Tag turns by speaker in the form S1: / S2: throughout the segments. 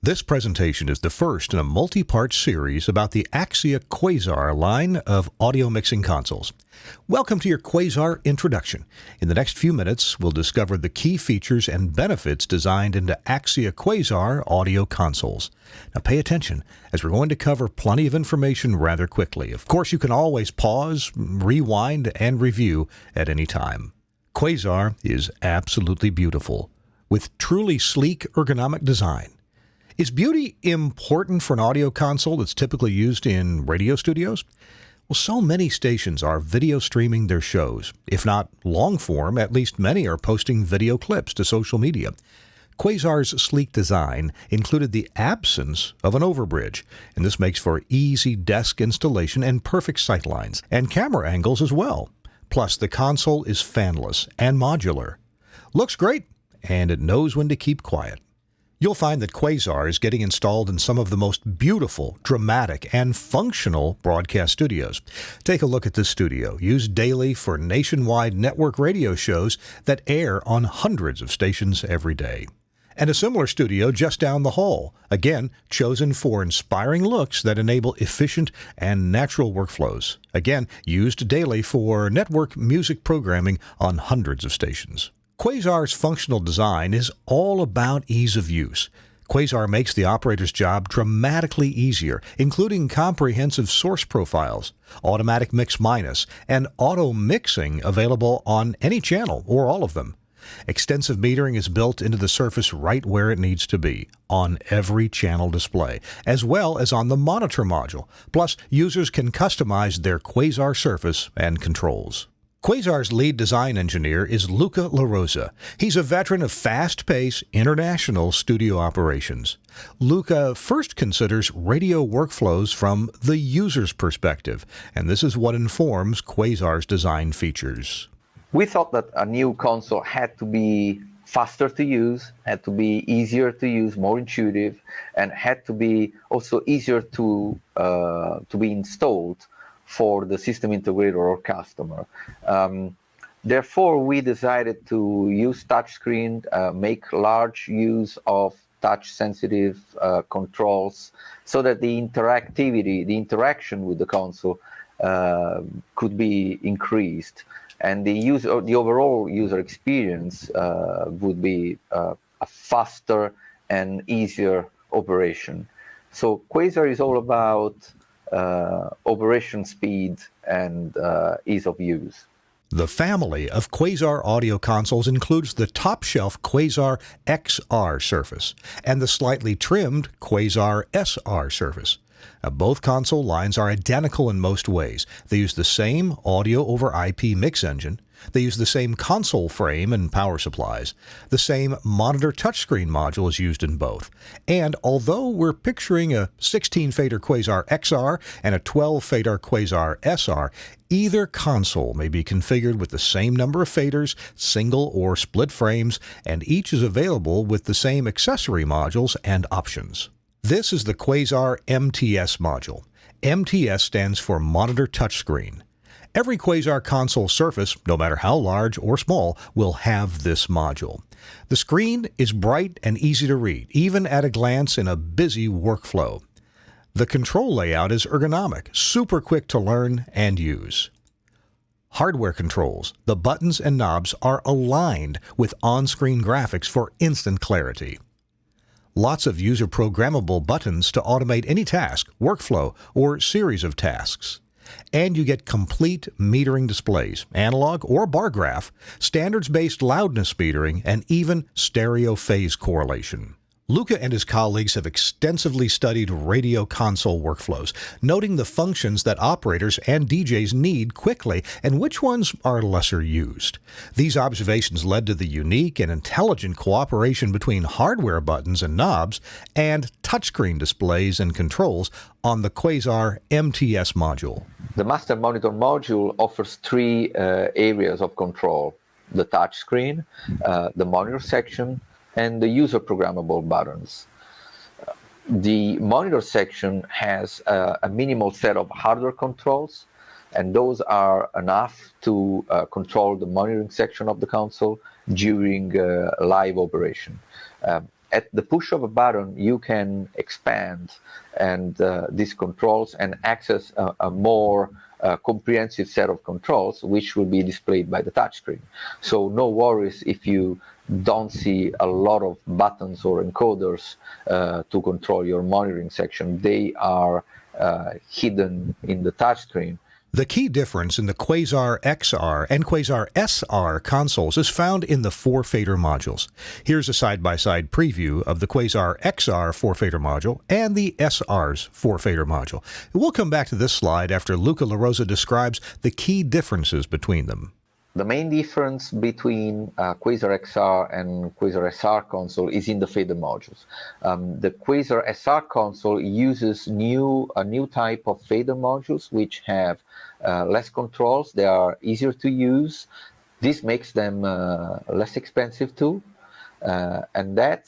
S1: This presentation is the first in a multi-part series about the Axia Quasar line of audio mixing consoles. Welcome to your Quasar introduction. In the next few minutes, we'll discover the key features and benefits designed into Axia Quasar audio consoles. Now pay attention, as we're going to cover plenty of information rather quickly. Of course, you can always pause, rewind, and review at any time. Quasar is absolutely beautiful, with truly sleek ergonomic design. Is beauty important for an audio console that's typically used in radio studios? Well, so many stations are video streaming their shows. If not long form, at least many are posting video clips to social media. Quasar's sleek design included the absence of an overbridge, and this makes for easy desk installation and perfect sightlines, and camera angles as well. Plus, the console is fanless and modular. Looks great, and it knows when to keep quiet. You'll find that Quasar is getting installed in some of the most beautiful, dramatic, and functional broadcast studios. Take a look at this studio, used daily for nationwide network radio shows that air on hundreds of stations every day. And a similar studio just down the hall, again, chosen for inspiring looks that enable efficient and natural workflows. Again, used daily for network music programming on hundreds of stations. Quasar's functional design is all about ease of use. Quasar makes the operator's job dramatically easier, including comprehensive source profiles, automatic mix minus, and auto mixing available on any channel or all of them. Extensive metering is built into the surface right where it needs to be, on every channel display, as well as on the monitor module. Plus, users can customize their Quasar surface and controls. Quasar's lead design engineer is Luca La Rosa. He's a veteran of fast-paced international studio operations. Luca first considers radio workflows from the user's perspective, and this is what informs Quasar's design features.
S2: We thought that a new console had to be faster to use, had to be easier to use, more intuitive, and had to be also easier to be installed for the system integrator or customer. Therefore, we decided to use touchscreen, make large use of touch-sensitive controls so that the interactivity, the interaction with the console could be increased, and the overall user experience would be a faster and easier operation. So Quasar is all about operation speed and ease of use.
S1: The family of Quasar audio consoles includes the top-shelf Quasar XR surface and the slightly trimmed Quasar SR surface. Both console lines are identical in most ways. They use the same audio over IP mix engine. They use the same console frame and power supplies. The same monitor touchscreen module is used in both. And although we're picturing a 16-fader Quasar XR and a 12-fader Quasar SR, either console may be configured with the same number of faders, single or split frames, and each is available with the same accessory modules and options. This is the Quasar MTS module. MTS stands for Monitor Touchscreen. Every Quasar console surface, no matter how large or small, will have this module. The screen is bright and easy to read, even at a glance in a busy workflow. The control layout is ergonomic, super quick to learn and use. Hardware controls, the buttons and knobs are aligned with on-screen graphics for instant clarity. Lots of user-programmable buttons to automate any task, workflow, or series of tasks. And you get complete metering displays, analog or bar graph, standards-based loudness metering, and even stereo phase correlation. Luca and his colleagues have extensively studied radio console workflows, noting the functions that operators and DJs need quickly and which ones are lesser used. These observations led to the unique and intelligent cooperation between hardware buttons and knobs and touchscreen displays and controls on the Quasar MTS module.
S2: The master monitor module offers three areas of control: the touchscreen, the monitor section, and the user programmable buttons. The monitor section has a minimal set of hardware controls, and those are enough to control the monitoring section of the console during live operation. at the push of a button, you can expand and these controls and access a more comprehensive set of controls, which will be displayed by the touchscreen. So no worries if you don't see a lot of buttons or encoders to control your monitoring section. They are hidden in the touchscreen.
S1: The key difference in the Quasar XR and Quasar SR consoles is found in the 4-fader modules. Here's a side-by-side preview of the Quasar XR 4-fader module and the SR's 4-fader module. We'll come back to this slide after Luca La Rosa describes the key differences between them.
S2: The main difference between Quasar XR and Quasar SR console is in the fader modules. The Quasar SR console uses a new type of fader modules which have less controls. They are easier to use. This makes them less expensive too. And that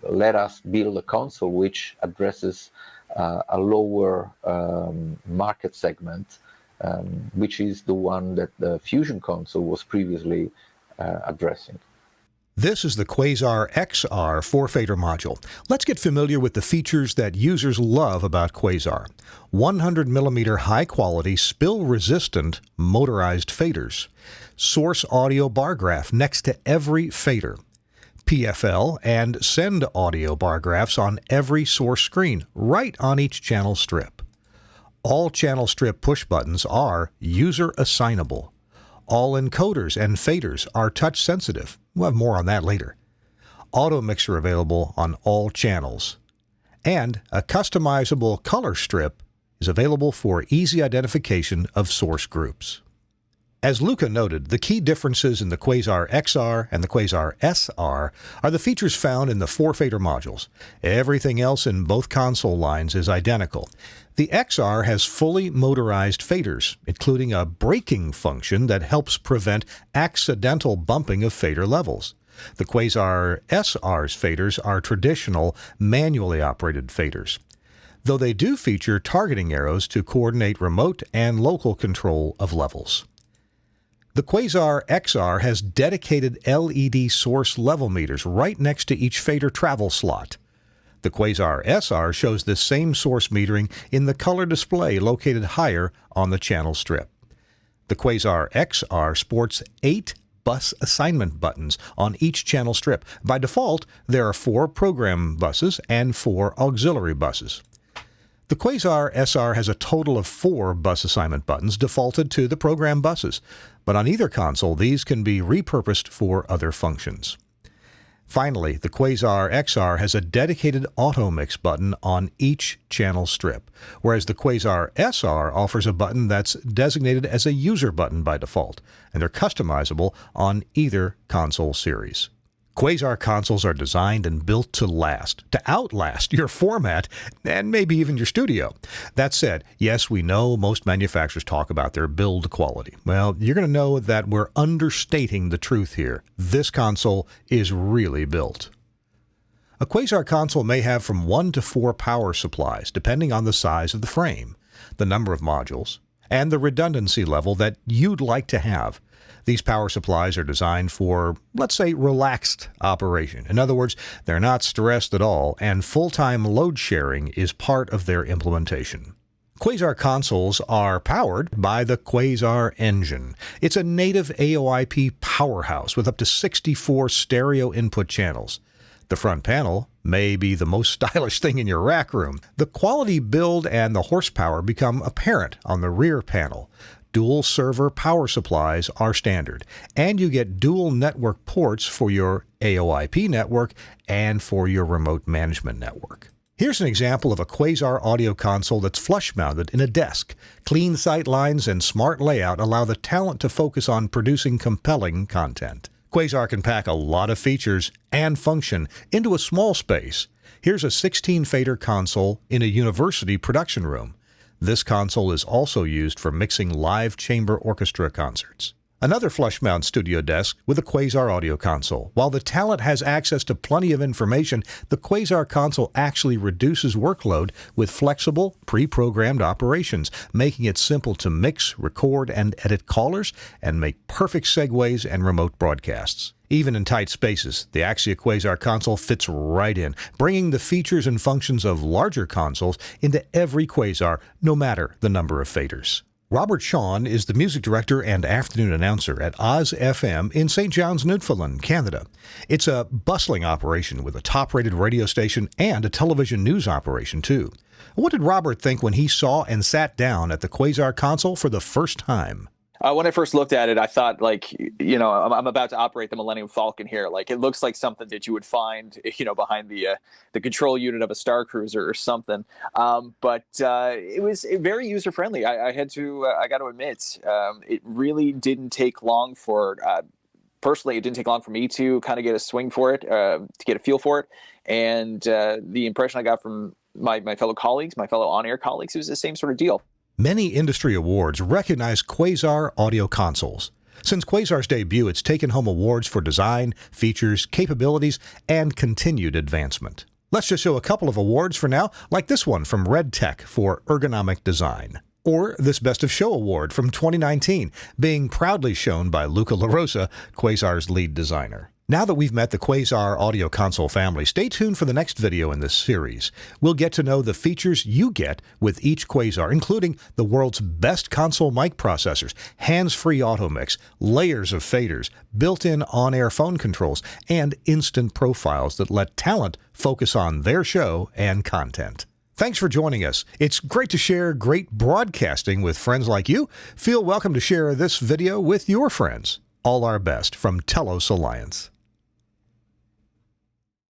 S2: let us build a console which addresses a lower market segment, which is the one that the Fusion console was previously addressing.
S1: This is the Quasar XR 4-fader module. Let's get familiar with the features that users love about Quasar. 100mm high-quality, spill-resistant motorized faders. Source audio bar graph next to every fader. PFL and send audio bar graphs on every source screen, right on each channel strip. All channel strip push buttons are user assignable. All encoders and faders are touch sensitive. We'll have more on that later. Auto mixer available on all channels. And a customizable color strip is available for easy identification of source groups. As Luca noted, the key differences in the Quasar XR and the Quasar SR are the features found in the 4-fader modules. Everything else in both console lines is identical. The XR has fully motorized faders, including a braking function that helps prevent accidental bumping of fader levels. The Quasar SR's faders are traditional, manually operated faders, though they do feature targeting arrows to coordinate remote and local control of levels. The Quasar XR has dedicated LED source level meters right next to each fader travel slot. The Quasar SR shows this same source metering in the color display located higher on the channel strip. The Quasar XR sports 8 bus assignment buttons on each channel strip. By default, there are 4 program buses and 4 auxiliary buses. The Quasar SR has a total of 4 bus assignment buttons defaulted to the program buses, but on either console these can be repurposed for other functions. Finally, the Quasar XR has a dedicated auto mix button on each channel strip, whereas the Quasar SR offers a button that's designated as a user button by default, and they're customizable on either console series. Quasar consoles are designed and built to last, to outlast your format and maybe even your studio. That said, yes, we know most manufacturers talk about their build quality. Well, you're going to know that we're understating the truth here. This console is really built. A Quasar console may have from 1 to 4 power supplies, depending on the size of the frame, the number of modules, and the redundancy level that you'd like to have. These power supplies are designed for, let's say, relaxed operation. In other words, they're not stressed at all, and full-time load sharing is part of their implementation. Quasar consoles are powered by the Quasar engine. It's a native AoIP powerhouse with up to 64 stereo input channels. The front panel may be the most stylish thing in your rack room. The quality build and the horsepower become apparent on the rear panel. Dual server power supplies are standard, and you get dual network ports for your AoIP network and for your remote management network. Here's an example of a Quasar audio console that's flush-mounted in a desk. Clean sight lines and smart layout allow the talent to focus on producing compelling content. Quasar can pack a lot of features and function into a small space. Here's a 16-fader console in a university production room. This console is also used for mixing live chamber orchestra concerts. Another flush-mount studio desk with a Quasar audio console. While the talent has access to plenty of information, the Quasar console actually reduces workload with flexible, pre-programmed operations, making it simple to mix, record, and edit callers and make perfect segues and remote broadcasts. Even in tight spaces, the Axia Quasar console fits right in, bringing the features and functions of larger consoles into every Quasar, no matter the number of faders. Robert Shawn is the music director and afternoon announcer at Oz FM in St. John's, Newfoundland, Canada. It's a bustling operation with a top-rated radio station and a television news operation, too. What did Robert think when he saw and sat down at the Quasar console for the first time?
S3: When I first looked at it, I thought, like, I'm about to operate the Millennium Falcon here. Like, it looks like something that you would find, behind the control unit of a Star Cruiser or something. But it was very user friendly. I got to admit, it really didn't take long personally, it didn't take long for me to kind of get a swing for it, to get a feel for it. And the impression I got from my fellow colleagues, my fellow on-air colleagues, it was the same sort of deal.
S1: Many industry awards recognize Quasar audio consoles. Since Quasar's debut, it's taken home awards for design, features, capabilities, and continued advancement. Let's just show a couple of awards for now, like this one from Red Tech for ergonomic design. Or this Best of Show award from 2019, being proudly shown by Luca LaRosa, Quasar's lead designer. Now that we've met the Quasar audio console family, stay tuned for the next video in this series. We'll get to know the features you get with each Quasar, including the world's best console mic processors, hands-free auto mix, layers of faders, built-in on-air phone controls, and instant profiles that let talent focus on their show and content. Thanks for joining us. It's great to share great broadcasting with friends like you. Feel welcome to share this video with your friends. All our best from Telos Alliance.